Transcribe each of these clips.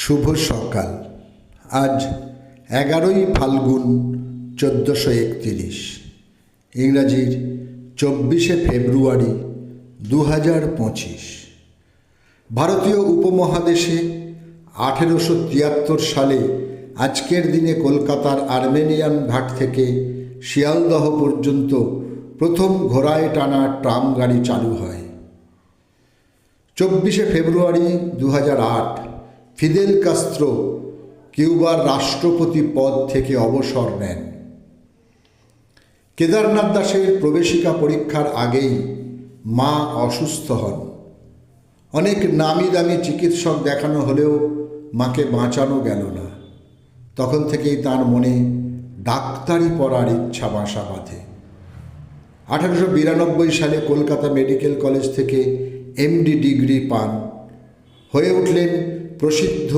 শুভ সকাল। আজ 11ই ফাল্গুন 1431, ইংরাজির 24শে ফেব্রুয়ারি 2025। ভারতীয় উপমহাদেশে 1873 সালে আজকের দিনে কলকাতার আর্মেনিয়ান ঘাট থেকে শিয়ালদহ পর্যন্ত প্রথম ঘোড়ায় টানা ট্রাম গাড়ি চালু হয়। 24শে ফেব্রুয়ারি 2008 ফিদেল কাস্ত্রো কিউবার রাষ্ট্রপতি পদ থেকে অবসর নেন। কেদারনাথ দাসের প্রবেশিকা পরীক্ষার আগেই মা অসুস্থ হন। অনেক নামি দামি চিকিৎসক দেখানো হলেও মাকে বাঁচানো গেল না। তখন থেকেই তার মনে ডাক্তারি পড়ার ইচ্ছা বাসা বাঁধে। 1892 সালে কলকাতা মেডিকেল কলেজ থেকে MD ডিগ্রি পান। হয়ে উঠলেন প্রসিদ্ধ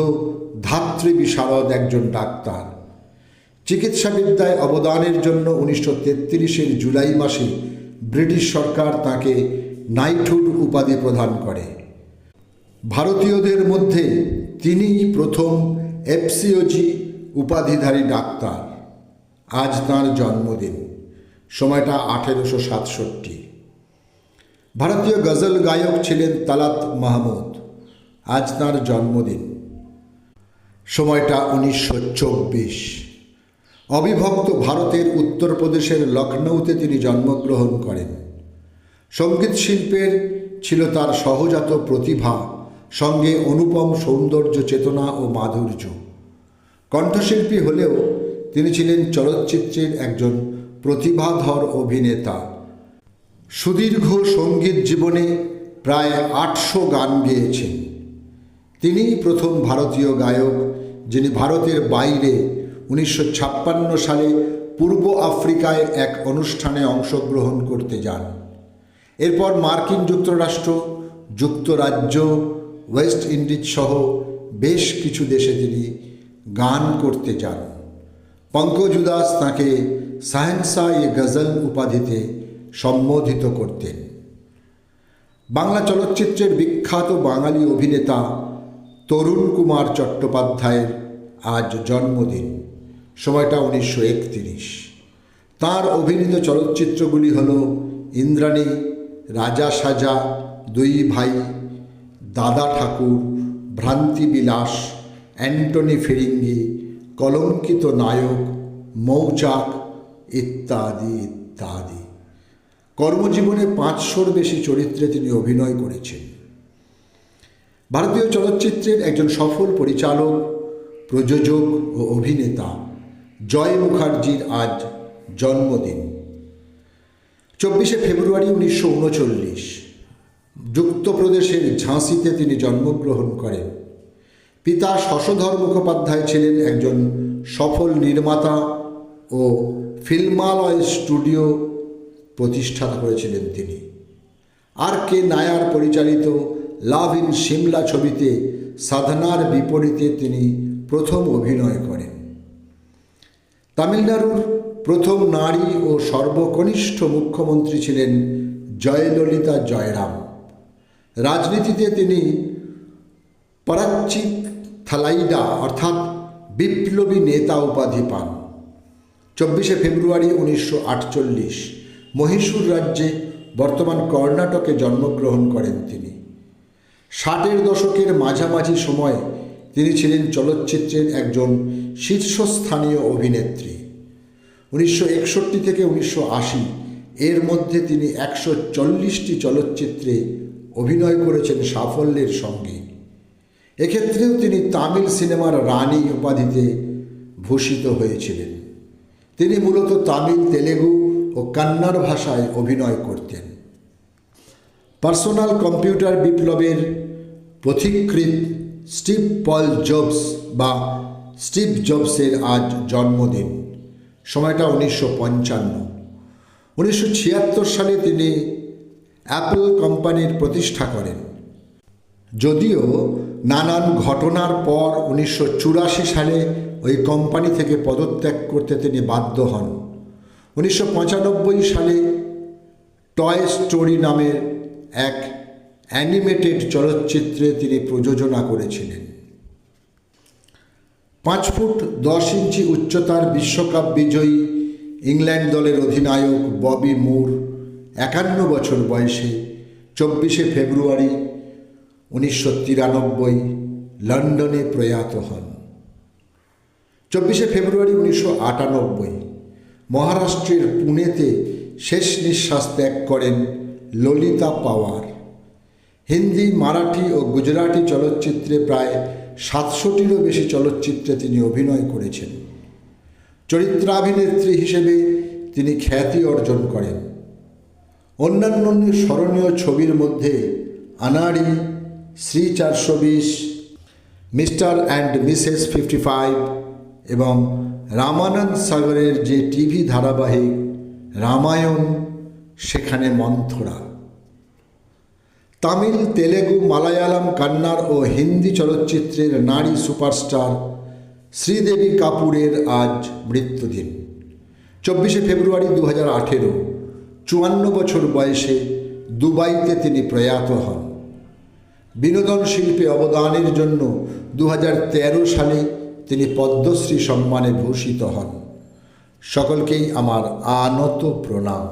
ধাত্রী বিশারদ একজন ডাক্তার। চিকিৎসাবিদ্যায় অবদানের জন্য 1933 জুলাই মাসে ব্রিটিশ সরকার তাঁকে নাইটহুড উপাধি প্রদান করে। ভারতীয়দের মধ্যে তিনিই প্রথম FCOG উপাধিধারী ডাক্তার। আজ তাঁর জন্মদিন, সময়টা 1867। ভারতীয় গজল গায়ক ছিলেন তালাত মাহমুদ। আজ তাঁর জন্মদিন, সময়টা 1924। অবিভক্ত ভারতের উত্তরপ্রদেশের লখনৌতে তিনি জন্মগ্রহণ করেন। সঙ্গীত শিল্পের ছিল তার সহজাত প্রতিভা, সঙ্গে অনুপম সৌন্দর্য, চেতনা ও মাধুর্য। কণ্ঠশিল্পী হলেও তিনি ছিলেন চলচ্চিত্রের একজন প্রতিভাধর অভিনেতা। সুদীর্ঘ সঙ্গীত জীবনে প্রায় 800 গান গেয়েছেন। তিনিই প্রথম ভারতীয় গায়ক যিনি ভারতের বাইরে 1956 সালে পূর্ব আফ্রিকায় এক অনুষ্ঠানে অংশগ্রহণ করতে যান। এরপর মার্কিন যুক্তরাষ্ট্র, যুক্তরাজ্য, ওয়েস্ট ইন্ডিজ সহ বেশ কিছু দেশে তিনি গান করতে যান। পঙ্কজ উদাস তাঁকে শাহেনশাহ-ই-গজল উপাধিতে সম্বোধিত করতেন। বাংলা চলচ্চিত্রের বিখ্যাত বাঙালি অভিনেতা তরুণ কুমার চট্টোপাধ্যায়ের আজ জন্মদিন, সময়টা 1931। তাঁর অভিনীত চলচ্চিত্রগুলি হল ইন্দ্রাণী, রাজা সাজা, দুই ভাই, দাদা ঠাকুর, ভ্রান্তি বিলাস, অ্যান্টনি ফিরিঙ্গি, কলঙ্কিত নায়ক, মৌচাক ইত্যাদি ইত্যাদি। কর্মজীবনে 500-র বেশি চরিত্রে তিনি অভিনয় করেছেন। ভারতীয় চলচ্চিত্রের একজন সফল পরিচালক, প্রযোজক ও অভিনেতা জয় মুখার্জির আজ জন্মদিন, 24শে ফেব্রুয়ারি 1939। যুক্তপ্রদেশের ঝাঁসিতে তিনি জন্মগ্রহণ করেন। পিতা শশধর মুখোপাধ্যায় ছিলেন একজন সফল নির্মাতা ও ফিল্মালয় স্টুডিও প্রতিষ্ঠাতা করেছিলেন তিনি। RK নায়ার পরিচালিত লাভ ইন সিমলা ছবিতে সাধনার বিপরীতে তিনি প্রথম অভিনয় করেন। তামিলনাড়ুর প্রথম নারী ও সর্বকনিষ্ঠ মুখ্যমন্ত্রী ছিলেন জয়ললিতা জয়রাম। রাজনীতিতে তিনি পরাচ্চি থালাইডা অর্থাৎ বিপ্লবী নেতা উপাধি পান। 24শে ফেব্রুয়ারি 1948 মহীশূর রাজ্যে, বর্তমান কর্ণাটকে জন্মগ্রহণ করেন তিনি। 60-এর দশকের মাঝামাঝি সময়ে তিনি ছিলেন চলচ্চিত্রের একজন শীর্ষস্থানীয় অভিনেত্রী। 1961 থেকে 1980 এর মধ্যে তিনি 140টি চলচ্চিত্রে অভিনয় করেছেন সাফল্যের সঙ্গে। এক্ষেত্রেও তিনি তামিল সিনেমার রানী উপাধিতে ভূষিত হয়েছিলেন। তিনি মূলত তামিল, তেলেগু ও কন্নড় ভাষায় অভিনয় করতেন। পার্সোনাল কম্পিউটার বিপ্লবের পথিকৃৎ স্টিভ পল জবস বা স্টিভ জবসের আজ জন্মদিন, সময়টা 1955। 1976 সালে তিনি অ্যাপল কোম্পানির প্রতিষ্ঠা করেন। যদিও নানান ঘটনার পর 1984 সালে ওই কোম্পানি থেকে পদত্যাগ করতে তিনি বাধ্য হন। 1995 সালে টয় স্টোরি নামের এক অ্যানিমেটেড চলচ্চিত্রে তিনি প্রযোজনা করেছিলেন। 5 ফুট 10 ইঞ্চি উচ্চতার বিশ্বকাপ বিজয়ী ইংল্যান্ড দলের অধিনায়ক ববি মুর 51 বছর বয়সে 24শে ফেব্রুয়ারি 1993 লন্ডনে প্রয়াত হন। 24শে ফেব্রুয়ারি 1998 মহারাষ্ট্রের পুনেতে শেষ নিঃশ্বাস ত্যাগ করেন ললিতা পাওয়ার। হিন্দি, মারাঠি ও গুজরাটি চলচ্চিত্রে প্রায় 700টিরও বেশি চলচ্চিত্রে তিনি অভিনয় করেছেন। চরিত্রাভিনেত্রী হিসেবে তিনি খ্যাতি অর্জন করেন। অন্যান্য স্মরণীয় ছবির মধ্যে আনাড়ি, শ্রী 420, মিস্টার অ্যান্ড মিসেস 55 এবং রামানন্দ সাগরের যে টিভি ধারাবাহিক রামায়ণ, সেখানে মন্থরা। তামিল, তেলেগু, মালায়ালাম, কান্নাড় ও হিন্দি চলচ্চিত্রের নারী সুপারস্টার শ্রীদেবী কাপুরের আজ মৃত্যুদিন। 24শে ফেব্রুয়ারি 2018 54 বছর বয়সে দুবাইতে তিনি প্রয়াত হন। বিনোদন শিল্পে অবদানের জন্য 2013 সালে তিনি পদ্মশ্রী সম্মানে ভূষিত হন। সকলকেই আমার আনত প্রণাম।